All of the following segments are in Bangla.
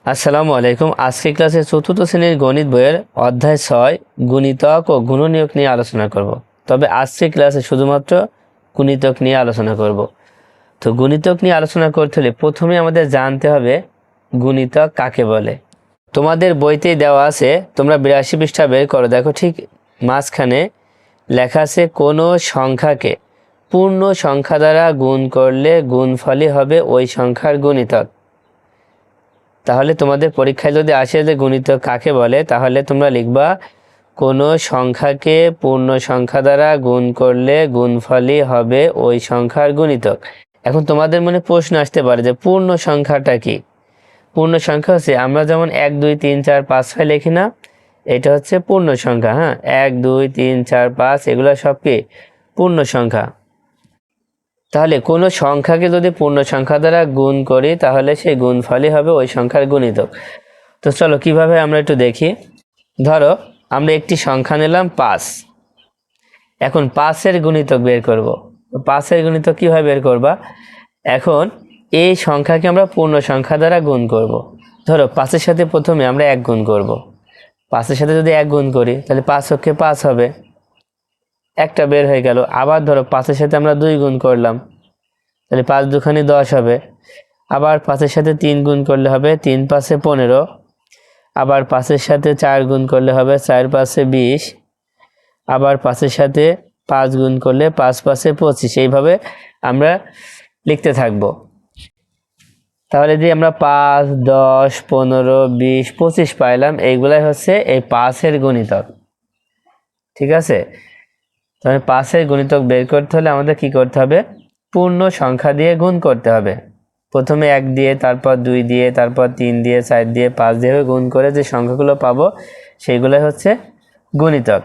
আসসালামু আলাইকুম। আজকে ক্লাসে চতুর্থ শ্রেণীর গণিত বইয়ের অধ্যায় ৬ গুণিতক ও গুণনীয়ক নিয়ে আলোচনা করব। তবে আজকে ক্লাসে শুধুমাত্র গুণিতক নিয়ে আলোচনা করব। তো গুণিতক নিয়ে আলোচনা করতে হলে প্রথমে আমাদের জানতে হবে গুণিতক কাকে বলে। তোমাদের বইতেই দেওয়া আছে, তোমরা ৮২ পৃষ্ঠা বের করো, দেখো ঠিক মাঝখানে লেখা আছে কোনো সংখ্যাকে পূর্ণ সংখ্যা দ্বারা গুণ করলে গুণফলই হবে ওই সংখ্যার গুণিতক। তাহলে তোমাদের পরীক্ষায় যদি আসে যে গুণিতক কাকে বলে, তাহলে তোমরা লিখবা কোনো সংখ্যাকে পূর্ণ সংখ্যা দ্বারা গুণ করলে গুণফলই হবে ওই সংখ্যার গুণিতক। এখন তোমাদের মনে প্রশ্ন আসতে পারে যে পূর্ণ সংখ্যাটা কি? পূর্ণ সংখ্যা হচ্ছে আমরা যেমন 1 2 3 4 5 6 লিখি না, এটা হচ্ছে পূর্ণ সংখ্যা। হ্যাঁ, 1 2 3 4 5 এগুলো সব কি পূর্ণ সংখ্যা। তাহলে কোনো সংখ্যাকে যদি পূর্ণ সংখ্যা দ্বারা গুণ করি তাহলে সেই গুণফলই হবে ওই সংখ্যার গুণিতক। তো চলো কিভাবে আমরা একটু দেখি। ধরো আমরা একটি সংখ্যা নিলাম 5, এখন 5-এর গুণিতক বের করব। 5-এর গুণিতক কীভাবে বের করবা? এখন এই সংখ্যাকে আমরা পূর্ণ সংখ্যা দ্বারা গুণ করব। ধরো 5-এর সাথে প্রথমে আমরা 1 গুণ করব। 5-এর সাথে যদি 1 গুণ করি তাহলে 5 অক্ষে 5 হবে, একটা বের হয়ে গেল। আবার ধরো 5-এর সাথে আমরা 2 গুণ করলাম, তাহলে 5 দুখানি 10 হবে। আবার 5-এর সাথে 3 গুণ করলে হবে 3 5-এ 15। আবার 5-এর সাথে 4 গুণ করলে হবে 4 5-এ 20। আবার 5-এর সাথে 5 গুণ করলে 5 5-এ 25। এইভাবে আমরা লিখতে থাকব। তাহলে যে আমরা 5 10 15 20 25 পাইলাম, এইগুলাই হচ্ছে এই 5-এর গুণিতক। ঠিক আছে, তাহলে 5-এর গুণিতক বের করতে হলে আমাদের কি করতে হবে? পূর্ণ সংখ্যা দিয়ে গুণ করতে হবে। প্রথমে 1 দিয়ে, তারপর 2 দিয়ে, তারপর 3 দিয়ে, 4 দিয়ে, 5 দিয়ে গুণ করে যে সংখ্যাগুলো পাবো সেইগুলোই হচ্ছে গুণিতক।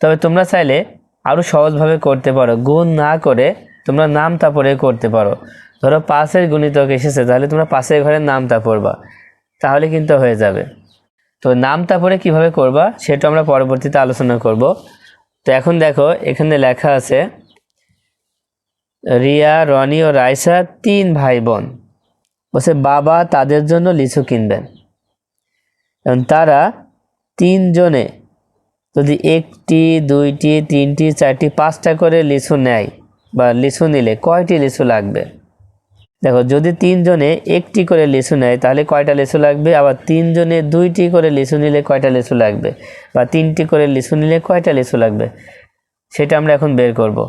তবে তোমরা চাইলে আরও সহজভাবে করতে পারো, গুণ না করে তোমরা নামতা পড়ে করতে পারো। ধরো 5-এর গুণিতক এসেছে, তাহলে তোমরা 5-এর ঘরের নামতা পড়বা, তাহলে কিন্তু হয়ে যাবে। তো নামতা পড়ে কিভাবে করবা সেটা আমরা পরবর্তীতে আলোচনা করব। তো এখন দেখো এখানে লেখা আছে রিয়া, রনি ও রাইসা 3 ভাই বোন। বলছে বাবা তাদের জন্য লিচু কিনবেন। এবং তারা 3 জনে যদি 1টি 2টি 3টি 4টি 5টা করে লিচু নেয় বা লিচু নিলে কয়টি লিচু লাগবে? দেখো যদি 3 জনে 1টি করে লিচু নেয় তাহলে কয়টা লিচু লাগবে? আবার 3 জনে 2টি করে লিচু নিলে কয়টা লিচু লাগবে? বা 3টি করে লিচু নিলে কয়টা লিচু লাগবে? সেটা আমরা এখন বের করব।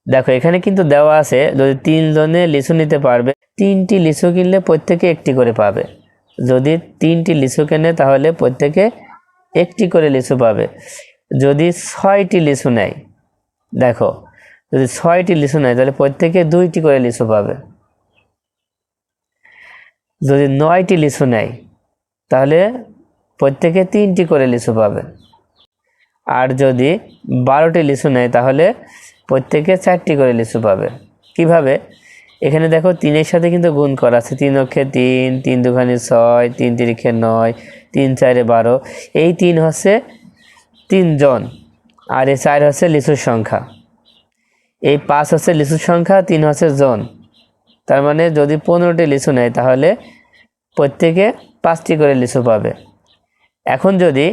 দেখো এখানে কিন্তু দেওয়া আছে যদি 3 জনে লিচু নিতে পারবে, 3টি লিচু কিনলে প্রত্যেকে 1টি করে পাবে। যদি 3টি লিচু কেনে তাহলে প্রত্যেকে 1টি করে লিচু পাবে। যদি 6টি লিচু নেয়, দেখো যদি 6টি লিচু নেয় তাহলে প্রত্যেকে 2টি করে লিচু পাবে। যদি 9টি লিচু নেয় তাহলে প্রত্যেকে 3টি করে লিচু পাবে। আর যদি 12টি লিচু নেয় তাহলে প্রত্যেকে 4টি করে লিচু পাবে। কিভাবে? এখানে দেখো 3-এর সাথে কিন্তু গুণ করা আছে, 3 অক্ষে 3, 3 দুখানি 6, 3 তিরিখে 9, 3 4-এ 12। এই 3 হচ্ছে 3 জন, আর এই 4 হচ্ছে লিচুর সংখ্যা। এই 5 হচ্ছে লিচুর সংখ্যা, 3 হচ্ছে জন। তার মানে যদি 15টি লিচু নেয় তাহলে প্রত্যেকে 5টি করে লিচু পাবে। এখন যদি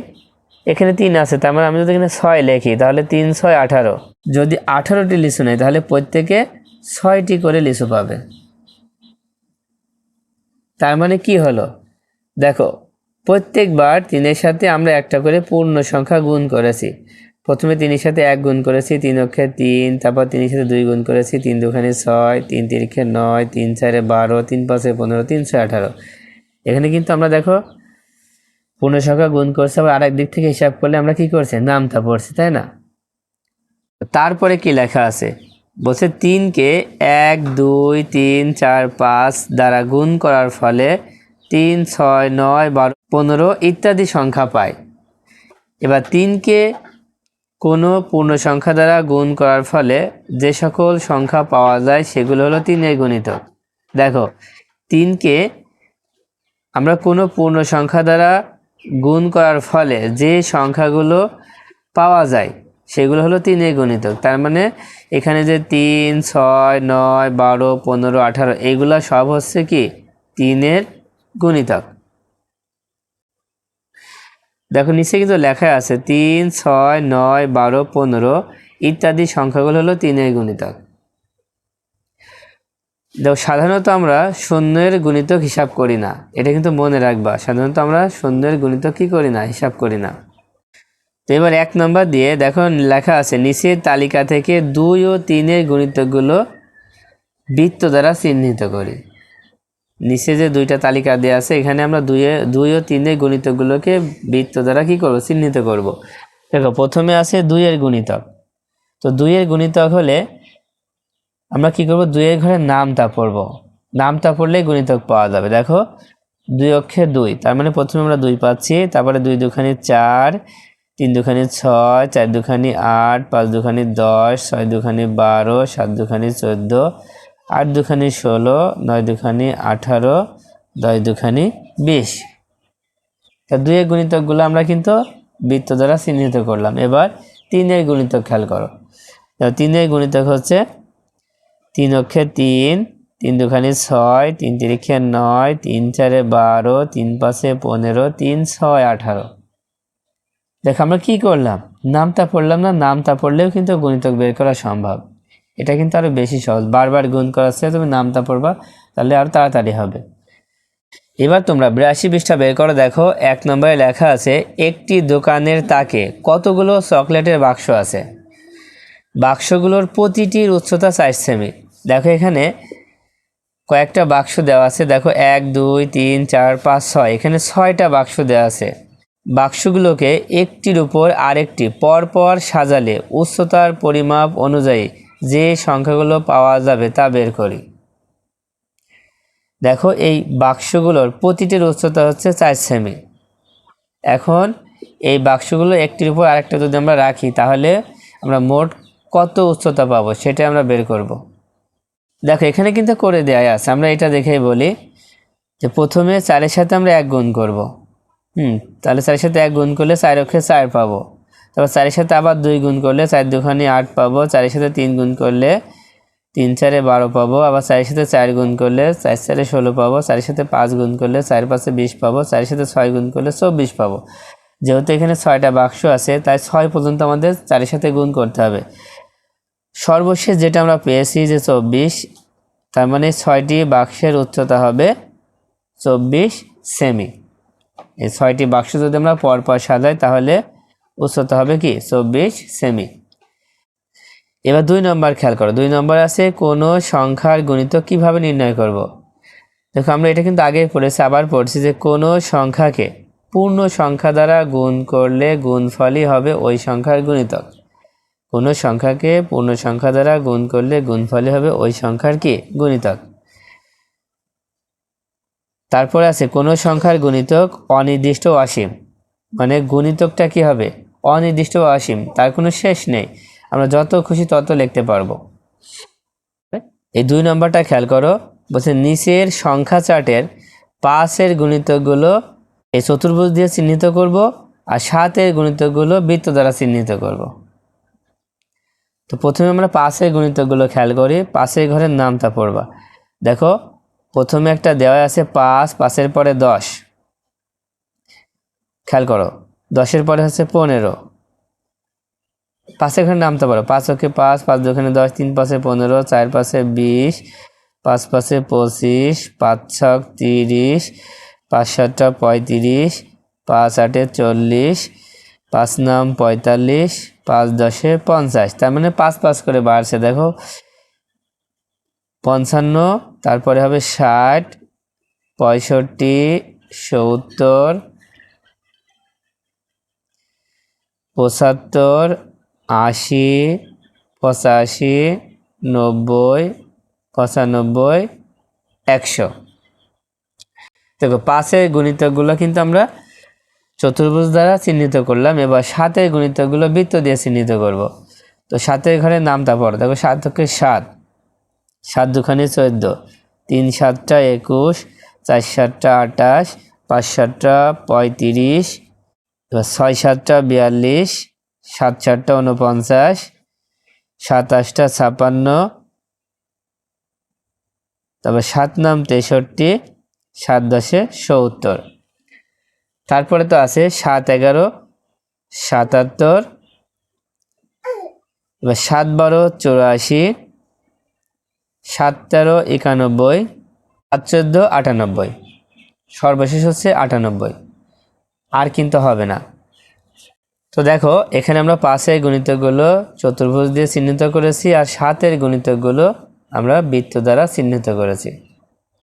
এখানে 3 আছে, তার মানে আমি যদি এখানে 6 লিখি তাহলে 3 6 18। যদি 18টি লিচু নেয় তাহলে প্রত্যেকে 6টি করে লিচু পাবে। তার মানে কি হলো? দেখো প্রত্যেকবার 3-এর সাথে আমরা একটা করে পূর্ণ সংখ্যা গুণ করেছি। প্রথমে 3-এর সাথে 1 গুণ করেছি, 3 অক্ষে 3, তারপর 3-এর সাথে 2 গুণ করেছি, 3 দুখানি 6, 3 তিরিখে 9, 3 4-এ 12, 3 5-এ 15, 3 6 18। এখানে কিন্তু আমরা দেখো পূর্ণ সংখ্যা গুণ করছি, আবার আরেক দিক থেকে হিসাব করলে আমরা কি করছি? নামতা পড়ছি, তাই না? তারপরে কি লেখা আছে? বলছে 3কে 1 2 3 4 5 দ্বারা গুণ করার ফলে 3 6 9 12 15 ইত্যাদি সংখ্যা পায়। এবার 3কে কোনো পূর্ণ সংখ্যা দ্বারা গুণ করার ফলে যে সকল সংখ্যা পাওয়া যায় সেগুলো হলো 3-এর গুণিতক। দেখো 3কে আমরা কোনো পূর্ণ সংখ্যা দ্বারা গুণ করার ফলে যে সংখ্যাগুলো পাওয়া যায় সেগুলো হলো 3-এর গুণিতক। তার মানে এখানে যে 3 6 9 12 15 18 এইগুলো সব হচ্ছে কি 3-এর গুণিতক। দেখো নিচে কিন্তু লেখা আছে 3, 6, 9, 12, 15 ইত্যাদি সংখ্যাগুলো হলো 3-এর গুণিতক। দেখো সাধারণত আমরা শূন্যের গুণিতক হিসাব করি না, এটা কিন্তু মনে রাখবা। সাধারণত আমরা শূন্যের গুণিতক কি করি না, হিসাব করি না। তো এবার 1 নম্বর দিয়ে দেখো লেখা আছে নিচের তালিকা থেকে 2 ও 3-এর গুণিতকগুলো বৃত্ত দ্বারা চিহ্নিত করি। নিচে যে 2টা তালিকা দেওয়া আছে এখানে আমরা 2 ও 3-এর গুণিতকগুলোকে বৃত্ত দ্বারা কি করব, চিহ্নিত করব। দেখো প্রথমে আছে 2-এর গুণিতক। তো 2-এর গুণিতক হলে আমরা কি করব, 2-এর ঘরে নামতা পড়ব। নামতা পড়লেই গুণিতক পাওয়া যাবে। দেখো 2 অক্ষে 2, তার মানে প্রথমে আমরা 2 পাচ্ছি, তারপরে 2 দুখানি 4, 3 দুখানি 6, 4 দুখানি 8, 5 দুখানি 10, 6 দুখানি 12, 7 দুখানি 14, 8 দুখানি 16, 9 দুখানি 18, 10 দুখানি 20। তা 2-এর গুণিতকগুলো আমরা কিন্তু বৃত্ত দ্বারা চিহ্নিত করলাম। এবার 3-এর গুণিতক খেয়াল করো। 3-এর গুণিতক হচ্ছে 3 অক্ষে 3, 3 দুখানি 6, 3 তিরিখে 9, 3 চারে 12, 3 পাঁচে 15, 3 6 18। দেখ আমরা কি করলাম, নামতা পড়লাম না, নামতা পড়লেও কিন্তু গুণিতক বের করা সম্ভব। এটা কিন্তু আরো বেশি সহজ, বারবার গুণ করার চেয়ে তুমি নামতা পড়বা, তাহলে আরো তাড়াতাড়ি হবে। এবার তোমরা 82 পৃষ্ঠা বের করো। দেখো 1 নম্বরে লেখা আছে একটি দোকানের তাকে কতগুলো চকলেটের বাক্স আছে। বাক্সগুলোর প্রতিটির উচ্চতা 4 সেমি। দেখো এখানে কয়েকটা বাক্স দেওয়া আছে। দেখো 1 2 3 4 5 6, এখানে 6টা বাক্স দেওয়া আছে। বাক্সগুলোকে একটির উপর আরেকটি পরপর সাজালে উচ্চতার পরিমাপ অনুযায়ী যে সংখ্যাগুলো পাওয়া যাবে তা বের করি। দেখো এই বাক্সগুলোর প্রতিটির উচ্চতা হচ্ছে 4 সেমি। এখন এই বাক্সগুলো একটির উপর আরেকটা যদি আমরা রাখি তাহলে আমরা মোট কত উচ্চতা পাবো সেটা আমরা বের করব। দেখো এখানে কিন্তু করে দেয়া আছে, আমরা এটা দেখেই বলি যে প্রথমে 4-এর সাথে আমরা 1 গুণ করব। তাহলে 4-এর সাথে 1 গুণ করলে 4 অক্ষে 4 পাবো। তারপর 4-এর সাথে আবার 2 গুণ করলে 4 দুখানি 8 পাবো। 4-এর সাথে 3 গুণ করলে 3 4-এ 12 পাবো। আবার 4-এর সাথে 4 গুণ করলে 4 4-এ 16 পাবো। 4-এর সাথে 5 গুণ করলে 4 5-এ 20 পাবো। 4-এর সাথে 6 গুণ করলে 24 পাবো। যেহেতু এখানে 6টা বাক্স আছে তাই 6 পর্যন্ত আমাদের 4-এর সাথে গুণ করতে হবে। সর্বশেষ যেটা আমরা পেয়েছি যে 24, তার মানে 6টি বাক্সের উচ্চতা হবে 24 সেমি। এই 6টি বাক্স যদি আমরা পরপর সাজাই তাহলে উচ্চতা হবে কি 24 সেমি। এবার 2 নম্বর খেয়াল করো। 2 নম্বর আছে কোনো সংখ্যার গুণিতক কিভাবে নির্ণয় করব। দেখো আমরা এটা কিন্তু আগেই পড়েছি, আবার পড়ছি যে কোনো সংখ্যাকে পূর্ণ সংখ্যা দ্বারা গুণ করলে গুণফলই হবে ওই সংখ্যার গুণিতক। কোনো সংখ্যাকে পূর্ণ সংখ্যা দ্বারা গুণ করলে গুণফলই হবে ওই সংখ্যার কি গুণিতক। তারপরে আছে কোনো সংখ্যার গুণিতক অনির্দিষ্ট ও অসীম, মানে গুণিতকটা কি হবে অনির্দিষ্ট ও অসীম, তার কোনো শেষ নেই, আমরা যত খুশি তত লিখতে পারবো। এই 2 নম্বরটা খেয়াল করো, বলছে নিচের সংখ্যা চার্টের 5-এর গুণিতকগুলো এই চতুর্ভুজ দিয়ে চিহ্নিত করব আর 7-এর গুণিতকগুলো বৃত্ত দ্বারা চিহ্নিত করব। তো প্রথমে আমরা 5-এর গুণিতকগুলো খেয়াল করি। 5-এর ঘরের নামটা পড়বা। দেখো প্রথমে একটা দেওয়া আছে 5, 5-এর পরে 10। খেয়াল করো 10-এর পরে হচ্ছে 15। 5-এর ঘরের নামটা পড়ো। 5 অক্ষে 5, 5 দুখানে 10, 3 5-এ 15, 4 5-এ 20, 5 5-এ 25, 5 6 30, 5 7 35, 5 8-এ 40, 5 9 45, 5 10-এ 50। তার মানে 5 5 করে বাড়ছে। দেখো 55, তারপরে হবে 60, 65, 70, 75, 80, 85, 90, 95, 100। দেখো 5-এর গুণিতকগুলো কিন্তু আমরা চতুর্ভুজ দ্বারা চিহ্নিত করলাম। এবার 7-এর গুণিতকগুলো বৃত্ত দিয়ে চিহ্নিত করব। তো 7-এর ঘরে নামটা পড়ো। দেখো 7 অক্ষে 7, 7 দুখানি 14, 3 7-টা 21, 4 7-টা 28, 5 7-টা 35, 6 7-টা 42, 7 4-টা 49, 7 8-টা 56, তারপর 7 9 63, 7 10 70। তারপরে তো আছে 7 11 77, এবার 7 12 84, 7 13 91, 7 14 98, সর্বশেষ হচ্ছে 98। আর কিন্তু হবে না। তো দেখো এখানে আমরা 5-এর গুণিতকগুলো চতুর্ভুজ দিয়ে চিহ্নিত করেছি, আর 7-এর গুণিতকগুলো আমরা বৃত্ত দ্বারা চিহ্নিত করেছি।